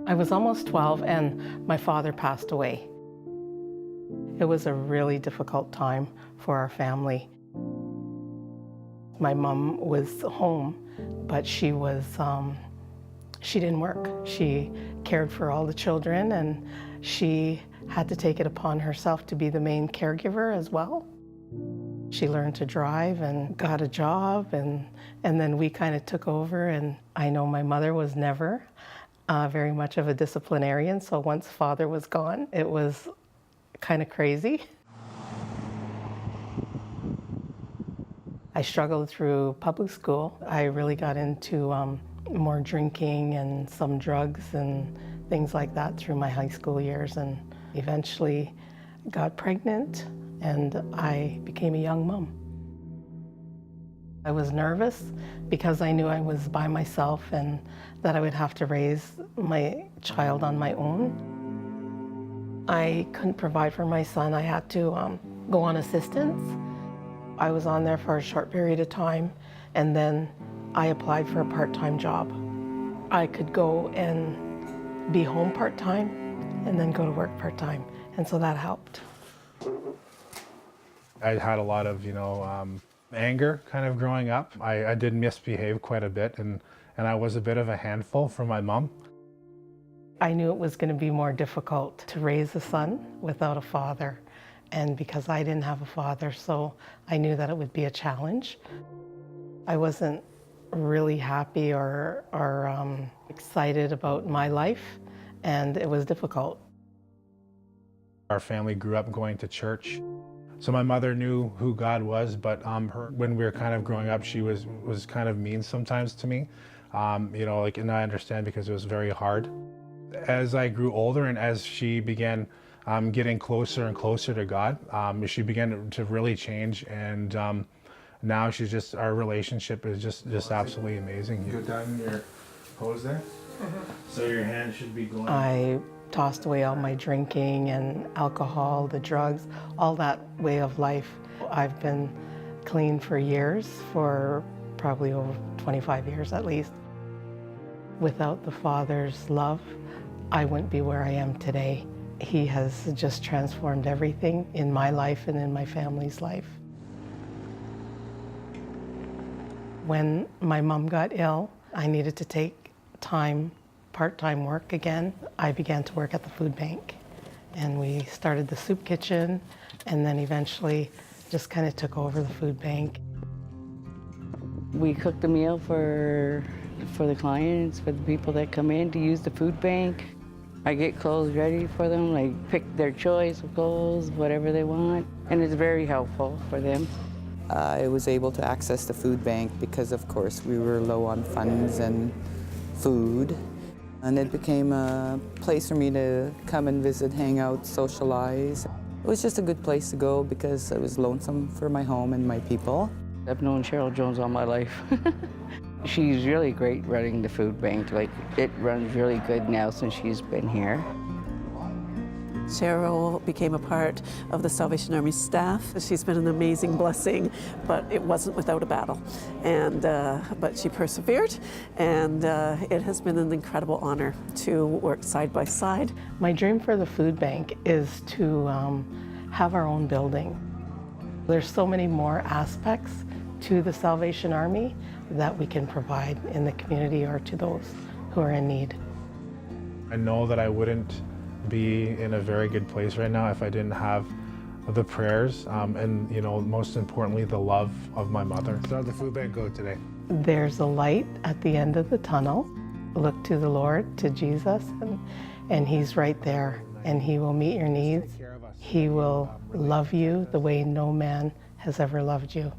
I was almost 12 and my father passed away. It was a really difficult time for our family. My mom was home, but she didn't work. She cared for all the children and she had to take it upon herself to be the main caregiver as well. She learned to drive and got a job and then we kind of took over, and I know my mother was never very much of a disciplinarian, so once father was gone, it was kind of crazy. I struggled through public school. I really got into more drinking and some drugs and things like that through my high school years, and eventually got pregnant and I became a young mom. I was nervous because I knew I was by myself and that I would have to raise my child on my own. I couldn't provide for my son. I had to go on assistance. I was on there for a short period of time, and then I applied for a part-time job. I could go and be home part-time and then go to work part-time, and so that helped. I had a lot of, anger kind of growing up. I did misbehave quite a bit, and I was a bit of a handful for my mom. I knew it was going to be more difficult to raise a son without a father, and because I didn't have a father, so I knew that it would be a challenge. I wasn't really happy or excited about my life, and it was difficult. Our family grew up going to church. So my mother knew who God was, but when we were kind of growing up, she was kind of mean sometimes to me. And I understand because it was very hard. As I grew older and as she began getting closer and closer to God, she began to really change, and now our relationship is just absolutely amazing. You go down your pose there, so your hand should be going. I tossed away all my drinking and alcohol, the drugs, all that way of life. I've been clean for years, for probably over 25 years at least. Without the Father's love, I wouldn't be where I am today. He has just transformed everything in my life and in my family's life. When my mom got ill, I needed to take part-time work again. I began to work at the food bank, and we started the soup kitchen, and then eventually just kind of took over the food bank. We cook the meal for the clients, for the people that come in to use the food bank. I get clothes ready for them, like pick their choice of clothes, whatever they want, and it's very helpful for them. I was able to access the food bank because, of course, we were low on funds and food. And it became a place for me to come and visit, hang out, socialize. It was just a good place to go because I was lonesome for my home and my people. I've known Cheryl Jones all my life. She's really great running the food bank. Like, it runs really good now since she's been here. Cheryl became a part of the Salvation Army staff. She's been an amazing blessing, but it wasn't without a battle. But she persevered, and it has been an incredible honor to work side by side. My dream for the food bank is to have our own building. There's so many more aspects to the Salvation Army that we can provide in the community or to those who are in need. I know that I wouldn't be in a very good place right now if I didn't have the prayers and most importantly the love of my mother. So how'd the food bank go today? There's a light at the end of the tunnel. Look to the Lord, to Jesus, and He's right there, and He will meet your needs. He will love you the way no man has ever loved you.